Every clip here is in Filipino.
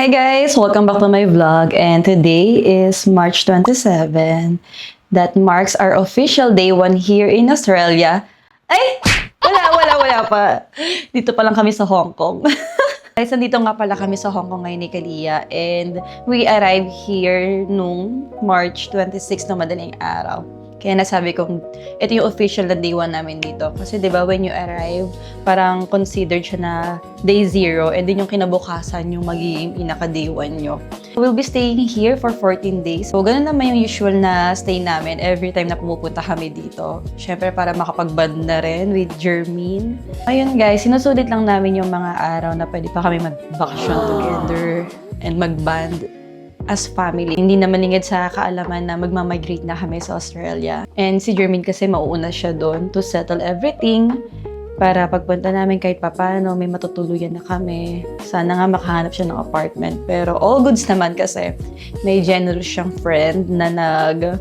Hi guys! Welcome back to my vlog, and today is March 27. That marks our official day 1 here in Australia. Ay! Wala pa. Dito pa lang kami sa Hong Kong. Guys, nandito nga pala kami sa Hong Kong ngayon ni Kalia, and we arrived here nung March 26 na madaling araw. Kaya nasabi kong, ito yung official na day 1 namin dito. Kasi diba, when you arrive, parang considered siya na day 0, and din yung kinabukasan yung magiging pinaka-day 1 nyo. We'll be staying here for 14 days. So, ganun naman yung usual na stay namin every time na pumupunta kami dito. Siyempre, para makapag-bond na rin with Jermaine. Ayun guys, sinusulit lang namin yung mga araw na pwede pa kami mag-vacation together and mag-bond as family. Hindi naman lingid sa kaalaman na magmamigrate na kami sa Australia. And si Jermaine kasi mauuna siya doon to settle everything para pagpunta namin kahit papano, may matutuluyan na kami. Sana nga makahanap siya ng apartment. Pero all goods naman kasi may generous siyang friend na nag-offer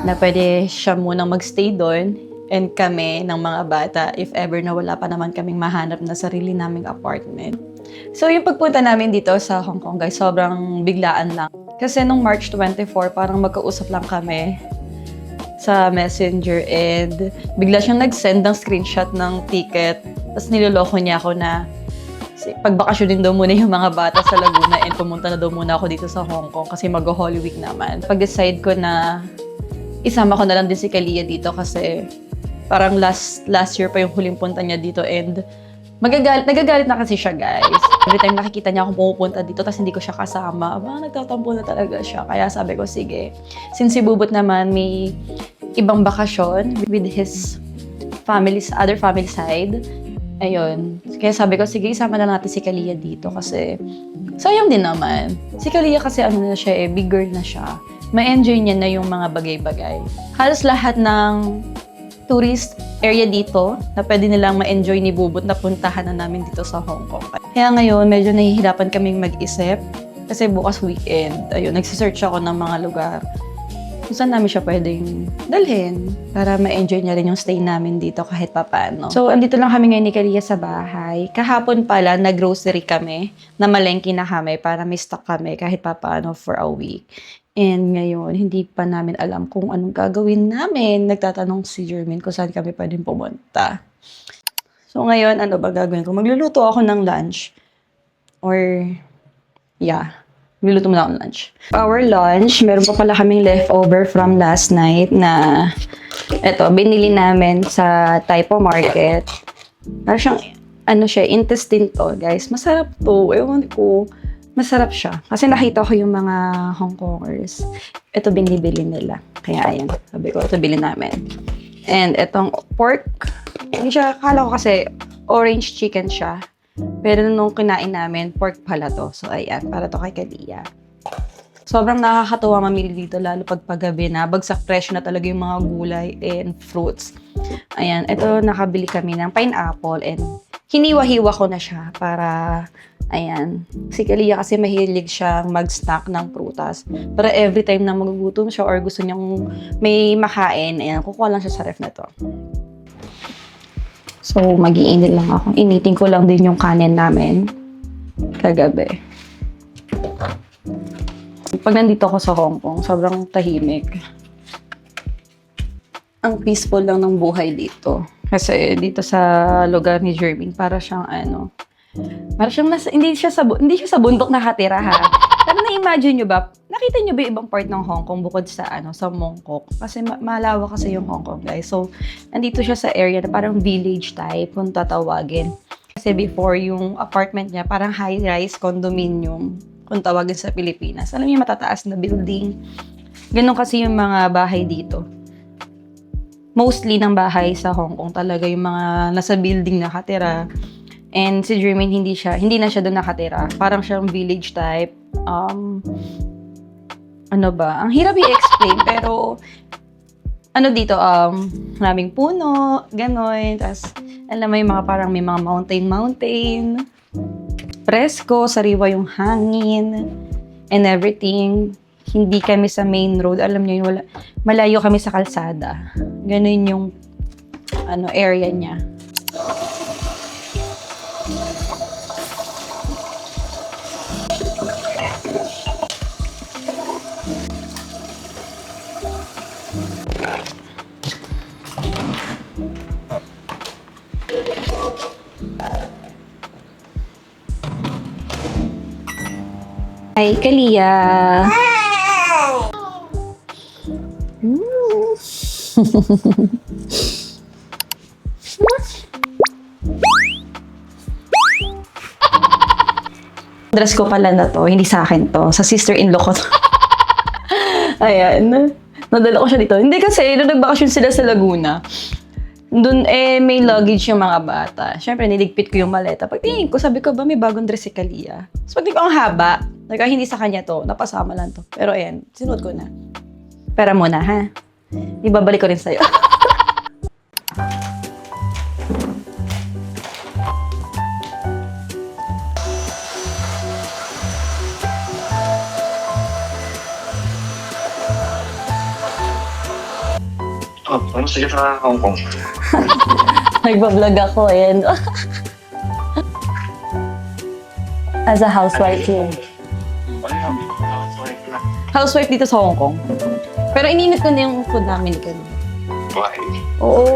na pwede siya munang magstay doon and kami ng mga bata if ever na wala pa naman kaming mahanap na sarili naming apartment. So, yung pagpunta namin dito sa Hong Kong, guys, sobrang biglaan lang. Kasi nung March 24, parang magkausap lang kami sa Messenger and bigla siyang nag-send ng screenshot ng ticket. Tapos niloloko niya ako na pagbakasyonin daw muna yung mga bata sa Laguna and pumunta na daw muna ako dito sa Hong Kong kasi mag-Holy Week naman. Pag-decide ko na isama ko na lang din si Kalia dito kasi parang last year pa yung huling punta niya dito and nagagalit na kasi siya, guys. Every time nakikita niya akong pumupunta dito tapos hindi ko siya kasama, nagtatampo na talaga siya. Kaya sabi ko, sige. Since si Bubot naman may ibang bakasyon with his other family side, ayun. Kaya sabi ko, sige, isama na natin si Kalia dito kasi sayang din naman. Si Kalia kasi ano na siya big girl na siya. Ma-enjoy niya na yung mga bagay-bagay. Halos lahat ng tourist area dito na pwede nilang ma-enjoy ni Bubot na puntahan na namin dito sa Hong Kong. Kaya ngayon, medyo nahihirapan kaming mag-isip kasi bukas weekend. Ayun, nagsisearch ako ng mga lugar kung saan namin siya pwedeng dalhin para ma-enjoy niya rin yung stay namin dito kahit papaano. So, andito lang kami ngayon ni Kalia sa bahay. Kahapon pala, nag-grocery kami, namalengke na kami para may stock kami kahit papaano for a week. And ngayon, hindi pa namin alam kung anong gagawin namin. Nagtatanong si Jermaine kung saan kami pwedeng pumunta. So ngayon, ano ba gagawin ko? Magluluto ako ng lunch. Magluluto muna ako ng lunch. Our lunch, meron pa pala kaming leftover from last night na binili namin sa Typo Market. Parang siyang, intestine to, guys. Masarap to. Ewan ko. Masarap siya. Kasi nakita ko yung mga Hong Kongers. Ito binibili nila. Kaya ayan. Sabi ko, ito bilhin namin. And itong pork. Hindi siya, akala ko kasi orange chicken siya. Pero nung kinain namin, pork pala to. So ayan, para to kay Kalia. Sobrang nakakatuwa mamili dito, lalo pag paggabi na. Bagsak presyo na talaga yung mga gulay and fruits. Ayan, ito nakabili kami ng pineapple and hiniwa-hiwa ko na siya para ayan. Si Kalia kasi mahilig siyang mag-snack ng prutas. Pero every time na magugutom siya or gusto niyang may makain, ayan, kukuha lang siya sa ref na to. So, mag-iinit lang ako. Initin ko lang din yung kanin namin kagabi. Pag nandito ako sa Hong Kong, sobrang tahimik. Ang peaceful lang ng buhay dito. Kasi dito sa lugar ni Jermaine, para siyang hindi siya sa bundok nakatira, ha. Pero na-imagine nyo ba, nakita nyo ba yung ibang part ng Hong Kong bukod sa sa Mongkok? Kasi malawak kasi yung Hong Kong, guys. So, nandito siya sa area na parang village type kung tatawagin. Kasi before, yung apartment niya, parang high-rise condominium kung tawagin sa Pilipinas. Alam niyo, matataas na building. Ganun kasi yung mga bahay dito. Mostly ng bahay sa Hong Kong talaga yung mga nasa building nakatira. And si Jermaine hindi na siya doon nakatira. Parang siyang village type. Ang hirap i-explain pero dito, maraming puno, gano'n. Tapos, alam mo yung mga parang may mga mountain. Presko, sariwa yung hangin, and everything. Hindi kami sa main road. Alam niyo yun, malayo kami sa kalsada. Ganun yung area niya. Hi, Kalia. Dress ko pala na to, hindi sa akin to. Sa sister-in-law ko to. Ayan. Nadala ko siya dito. Hindi kasi, nung nagbakasyon sila sa Laguna, doon may luggage yung mga bata. Siyempre, niligpit ko yung maleta. Pagtingin ko, sabi ko, ba may bagong dress si Kalia? So, pagtingin ko, ang haba. Hindi sa kanya to. Napasama lang to. Pero ayan, sinuot ko na. Pera muna, ha? Ibabalik ko rin sa'yo. Oh, ano sige sa Hong Kong? Nagbablog ako, ayan. As a housewife yun. Housewife dito sa Hong Kong. Pero ininit ko na yung food namin kanina. Why? Oo.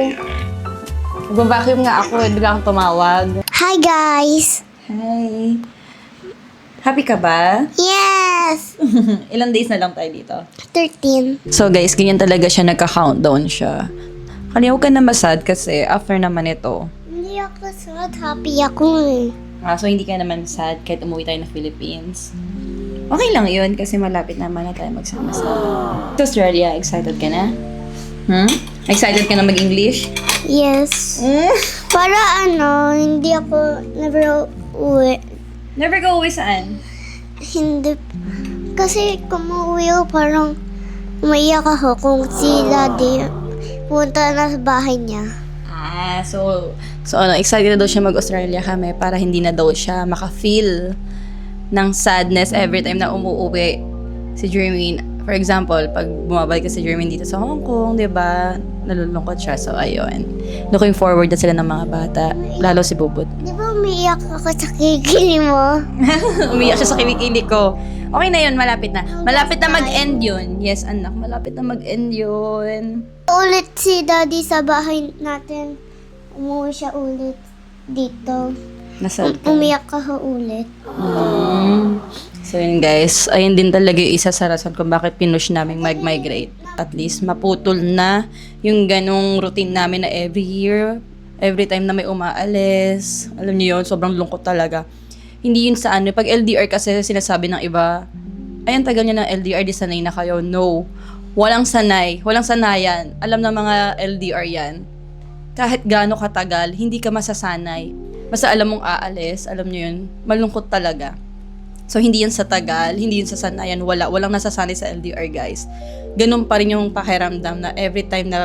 Nagbabacuum nga ako, bigla akong tumawag. Hi guys! Hi. Happy ka ba? Yes! Ilang days na lang tayo dito? 13. So guys, ganyan talaga siya, nagka-countdown siya. Kaya huwag ka na masad kasi after naman ito. Hindi ako sad. Happy ako eh. So hindi ka naman sad kahit umuwi tayo na Philippines. Okay lang yun kasi malapit naman na tayo magsama-sama. Sa Australia, excited ka na? Excited ka na mag-English? Yes. Para hindi ako never uwi. Never go away saan? Hindi. Kasi kung umuwi ako, parang umaiyak ako kung si daddy punta na sa bahay niya. So excited na daw siya mag-Australia kami para hindi na daw siya maka-feel ng sadness every time na umuwi si Jermaine. For example, pag bumabalik ka si Jermaine dito sa Hong Kong, di ba? Nalulungkot siya. So, ayun. Looking forward na sila ng mga bata. Lalo si Bubot. Di ba umiyak ako sa kikili mo? Umiyak siya sa kilikili ko. Okay na yun, malapit na. Malapit na mag-end yun. Yes, anak, malapit na mag-end yun. Ulit si daddy sa bahay natin. Umuwi siya ulit dito. Nasad ka. Umiyak ako ulit. So yun guys, ayun din talaga yung isa sa rason kung bakit pinush namin mag-migrate. At least maputol na yung ganong routine namin na every year, every time na may umaalis. Alam niyo yun, sobrang lungkot talaga. Hindi yun sa ano, pag LDR kasi sinasabi ng iba, ayan tagal niya ng LDR, di sanay na kayo. No, walang sanay, walang sanayan. Alam ng mga LDR yan. Kahit gaano katagal, hindi ka masasanay. Basta alam mong aalis, alam niyo yun, malungkot talaga. So, hindi yan sa tagal, hindi yun sa sanayan, walang nasasanay sa LDR, guys. Ganun pa rin yung pakiramdam na every time na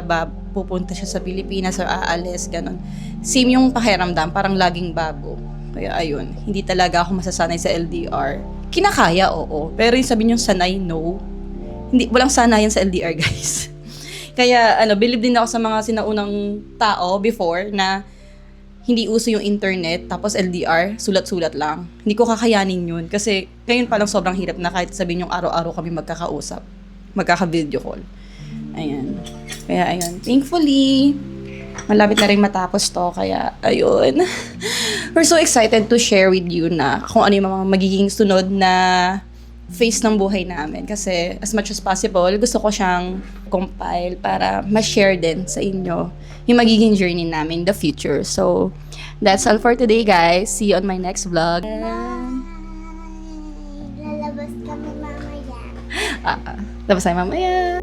pupunta siya sa Pilipinas or aalis, ganun. Same yung pakiramdam, parang laging bago. Kaya ayun, hindi talaga ako masasanay sa LDR. Kinakaya, oo. Pero yung sabihin yung sanay, no. Walang sanayan sa LDR, guys. Kaya, believe din ako sa mga sinaunang tao before na hindi uso yung internet, tapos LDR, sulat-sulat lang. Hindi ko kakayanin yun. Kasi ngayon palang sobrang hirap na kahit sabihin yung araw-araw kami magkakausap. Magkaka-video call. Ayan. Kaya ayun. Thankfully, malapit na rin matapos to. Kaya ayun. We're so excited to share with you na kung ano yung mga magiging sunod na phase ng buhay namin. Kasi as much as possible, gusto ko siyang compile para ma-share din sa inyo yung magiging journey namin in the future. So, that's all for today, guys. See you on my next vlog. Lalabas kami mamaya. Labas tayo mamaya.